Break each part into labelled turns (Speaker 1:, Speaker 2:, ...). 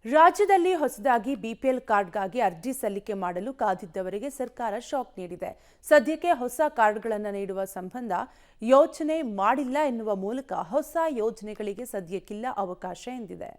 Speaker 1: ರಾಜ್ಯದಲ್ಲಿ ಹೊಸದಾಗಿ ಬಿಪಿಎಲ್ ಕಾರ್ಡ್ಗಾಗಿ ಅರ್ಜಿ ಸಲ್ಲಿಕೆ ಮಾಡಲು ಕಾದಿದ್ದವರಿಗೆ ಸರ್ಕಾರ ಶಾಕ್ ನೀಡಿದೆ. ಸದ್ಯಕ್ಕೆ ಹೊಸ ಕಾರ್ಡ್ಗಳನ್ನು ನೀಡುವ ಸಂಬಂಧ ಯೋಚನೆ ಮಾಡಿಲ್ಲ ಎನ್ನುವ ಮೂಲಕ ಹೊಸ ಯೋಜನೆಗಳಿಗೆ ಸದ್ಯಕ್ಕಿಲ್ಲ ಅವಕಾಶ ಎಂದಿದೆ.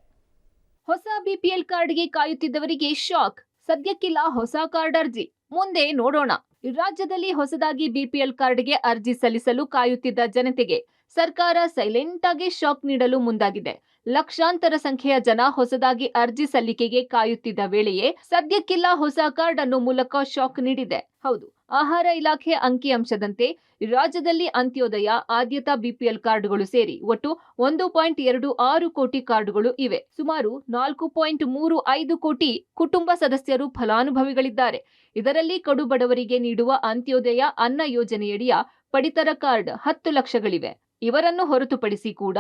Speaker 2: ಹೊಸ ಬಿಪಿಎಲ್ ಕಾರ್ಡ್ಗೆ ಕಾಯುತ್ತಿದ್ದವರಿಗೆ ಶಾಕ್. ಸದ್ಯಕ್ಕಿಲ್ಲ ಹೊಸ ಕಾರ್ಡ್ ಅರ್ಜಿ, ಮುಂದೆ ನೋಡೋಣ. ರಾಜ್ಯದಲ್ಲಿ ಹೊಸದಾಗಿ ಬಿಪಿಎಲ್ ಕಾರ್ಡ್ಗೆ ಅರ್ಜಿ ಸಲ್ಲಿಸಲು ಕಾಯುತ್ತಿದ್ದ ಜನತೆಗೆ ಸರ್ಕಾರ ಸೈಲೆಂಟ್ ಆಗಿ ಶಾಕ್ ನೀಡಲು ಮುಂದಾಗಿದೆ. ಲಕ್ಷಾಂತರ ಸಂಖ್ಯೆಯ ಜನ ಹೊಸದಾಗಿ ಅರ್ಜಿ ಸಲ್ಲಿಕೆಗೆ ಕಾಯುತ್ತಿದ್ದ ವೇಳೆಯೇ ಸದ್ಯಕ್ಕಿಲ್ಲ ಹೊಸ ಕಾರ್ಡ್ ಅನ್ನೋ ಮೂಲಕ ಶಾಕ್ ನೀಡಿದೆ. ಹೌದು, ಆಹಾರ ಇಲಾಖೆ ಅಂಕಿಅಂಶದಂತೆ ರಾಜ್ಯದಲ್ಲಿ ಅಂತ್ಯೋದಯ, ಆದ್ಯತಾ ಬಿಪಿಎಲ್ ಕಾರ್ಡ್ಗಳು ಸೇರಿ ಒಟ್ಟು 1.26 ಕೋಟಿ ಕಾರ್ಡ್ಗಳು ಇವೆ. ಸುಮಾರು 4.35 ಕೋಟಿ ಕುಟುಂಬ ಸದಸ್ಯರು ಫಲಾನುಭವಿಗಳಿದ್ದಾರೆ. ಇದರಲ್ಲಿ ಕಡು ಬಡವರಿಗೆ ನೀಡುವ ಅಂತ್ಯೋದಯ ಅನ್ನ ಯೋಜನೆಯಡಿಯ ಪಡಿತರ ಕಾರ್ಡ್ 10 ಲಕ್ಷಗಳಿವೆ. ಇವರನ್ನು ಹೊರತುಪಡಿಸಿ ಕೂಡ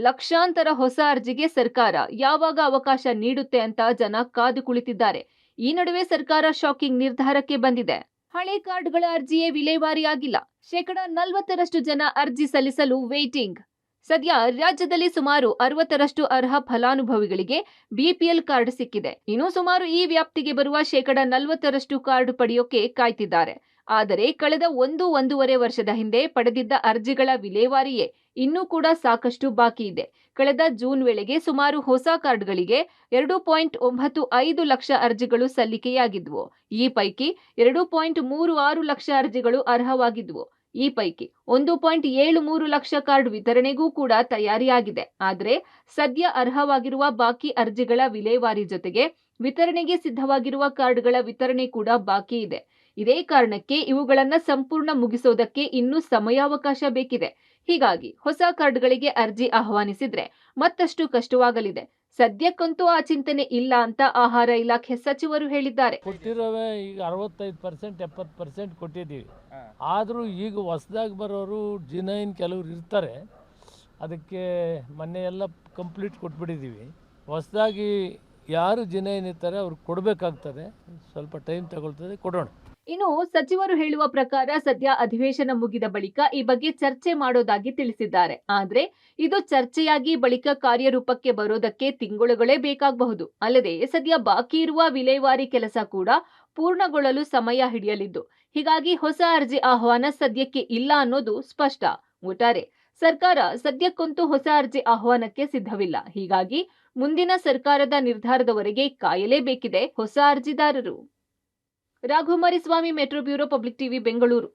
Speaker 2: ಲಕ್ಷಾಂತರ ಹೊಸ ಅರ್ಜಿಗೆ ಸರ್ಕಾರ ಯಾವಾಗ ಅವಕಾಶ ನೀಡುತ್ತೆ ಅಂತ ಜನ ಕಾದು ಕುಳಿತಿದ್ದಾರೆ. ಈ ನಡುವೆ ಸರ್ಕಾರ ಶಾಕಿಂಗ್ ನಿರ್ಧಾರಕ್ಕೆ ಬಂದಿದೆ. ಹಳೆ ಕಾರ್ಡ್ಗಳ ಅರ್ಜಿಯೇ ವಿಲೇವಾರಿಯಾಗಿಲ್ಲ. 40% ಜನ ಅರ್ಜಿ ಸಲ್ಲಿಸಲು ವೇಟಿಂಗ್. ಸದ್ಯ ರಾಜ್ಯದಲ್ಲಿ ಸುಮಾರು 60% ಅರ್ಹ ಫಲಾನುಭವಿಗಳಿಗೆ ಬಿಪಿಎಲ್ ಕಾರ್ಡ್ ಸಿಕ್ಕಿದೆ. ಇನ್ನು ಸುಮಾರು ಈ ವ್ಯಾಪ್ತಿಗೆ ಬರುವ 40% ಕಾರ್ಡ್ ಪಡೆಯೋಕೆ ಕಾಯ್ತಿದ್ದಾರೆ. ಆದರೆ ಕಳೆದ 1-1.5 ವರ್ಷದ ಹಿಂದೆ ಪಡೆದಿದ್ದ ಅರ್ಜಿಗಳ ವಿಲೇವಾರಿಯೇ ಇನ್ನೂ ಕೂಡ ಸಾಕಷ್ಟು ಬಾಕಿ ಇದೆ. ಕಳೆದ ಜೂನ್ ವೇಳೆಗೆ ಸುಮಾರು ಹೊಸ ಕಾರ್ಡ್ಗಳಿಗೆ 2.95 ಲಕ್ಷ ಅರ್ಜಿಗಳು ಸಲ್ಲಿಕೆಯಾಗಿದ್ವು. ಈ ಪೈಕಿ 2.36 ಲಕ್ಷ ಅರ್ಜಿಗಳು ಅರ್ಹವಾಗಿದ್ವು. ಈ ಪೈಕಿ 1.73 ಲಕ್ಷ ಕಾರ್ಡ್ ವಿತರಣೆಗೂ ಕೂಡ ತಯಾರಿಯಾಗಿದೆ. ಆದರೆ ಸದ್ಯ ಅರ್ಹವಾಗಿರುವ ಬಾಕಿ ಅರ್ಜಿಗಳ ವಿಲೇವಾರಿ ಜೊತೆಗೆ ವಿತರಣೆಗೆ ಸಿದ್ಧವಾಗಿರುವ ಕಾರ್ಡ್ಗಳ ವಿತರಣೆ ಕೂಡ ಬಾಕಿ ಇದೆ. ಇದೇ ಕಾರಣಕ್ಕೆ ಇವುಗಳನ್ನು ಸಂಪೂರ್ಣ ಮುಗಿಸೋದಕ್ಕೆ ಇನ್ನೂ ಸಮಯಾವಕಾಶ ಬೇಕಿದೆ. ಹೀಗಾಗಿ ಹೊಸ ಕಾರ್ಡ್ಗಳಿಗೆ ಅರ್ಜಿ ಆಹ್ವಾನಿಸಿದ್ರೆ ಮತ್ತಷ್ಟು ಕಷ್ಟವಾಗಲಿದೆ. ಸದ್ಯಕ್ಕಂತೂ ಆ ಚಿಂತನೆ ಇಲ್ಲ ಅಂತ ಆಹಾರ ಇಲಾಖೆ ಸಚಿವರು ಹೇಳಿದ್ದಾರೆ.
Speaker 3: ಕೊಟ್ಟಿರೋವೆ ಈಗ 65% 70% ಕೊಟ್ಟಿದ್ದೀವಿ. ಆದರೂ ಈಗ ಹೊಸದಾಗಿ ಬರೋರು ಜಿನೈನ್ ಕೆಲವರು ಇರ್ತಾರೆ. ಅದಕ್ಕೆ ಮೊನ್ನೆ ಎಲ್ಲ ಕಂಪ್ಲೀಟ್ ಕೊಟ್ಬಿಟ್ಟಿದ್ದೀವಿ. ಹೊಸದಾಗಿ ಯಾರು ಜಿನೈನ್ ಇರ್ತಾರೆ ಅವ್ರು ಕೊಡಬೇಕಾಗ್ತದೆ. ಸ್ವಲ್ಪ ಟೈಮ್ ತಗೊಳ್ತದೆ, ಕೊಡೋಣ.
Speaker 2: ಇನ್ನು ಸಚಿವರು ಹೇಳುವ ಪ್ರಕಾರ ಸದ್ಯ ಅಧಿವೇಶನ ಮುಗಿದ ಬಳಿಕ ಈ ಬಗ್ಗೆ ಚರ್ಚೆ ಮಾಡೋದಾಗಿ ತಿಳಿಸಿದ್ದಾರೆ. ಆದ್ರೆ ಇದು ಚರ್ಚೆಯಾಗಿ ಬಳಿಕ ಕಾರ್ಯರೂಪಕ್ಕೆ ಬರೋದಕ್ಕೆ ತಿಂಗಳುಗಳೇ ಬೇಕಾಗಬಹುದು. ಅಲ್ಲದೆ ಸದ್ಯ ಬಾಕಿ ಇರುವ ವಿಲೇವಾರಿ ಕೆಲಸ ಕೂಡ ಪೂರ್ಣಗೊಳ್ಳಲು ಸಮಯ ಹಿಡಿಯಲಿದ್ದು, ಹೀಗಾಗಿ ಹೊಸ ಅರ್ಜಿ ಆಹ್ವಾನ ಸದ್ಯಕ್ಕೆ ಇಲ್ಲ ಅನ್ನೋದು ಸ್ಪಷ್ಟ. ಒಟ್ಟಾರೆ ಸರ್ಕಾರ ಸದ್ಯಕ್ಕಂತೂ ಹೊಸ ಅರ್ಜಿ ಆಹ್ವಾನಕ್ಕೆ ಸಿದ್ಧವಿಲ್ಲ. ಹೀಗಾಗಿ ಮುಂದಿನ ಸರ್ಕಾರದ ನಿರ್ಧಾರದವರೆಗೆ ಕಾಯಲೇಬೇಕಿದೆ ಹೊಸ ಅರ್ಜಿದಾರರು. Raghumariswamy, metro bureau, public TV, Bengaluru.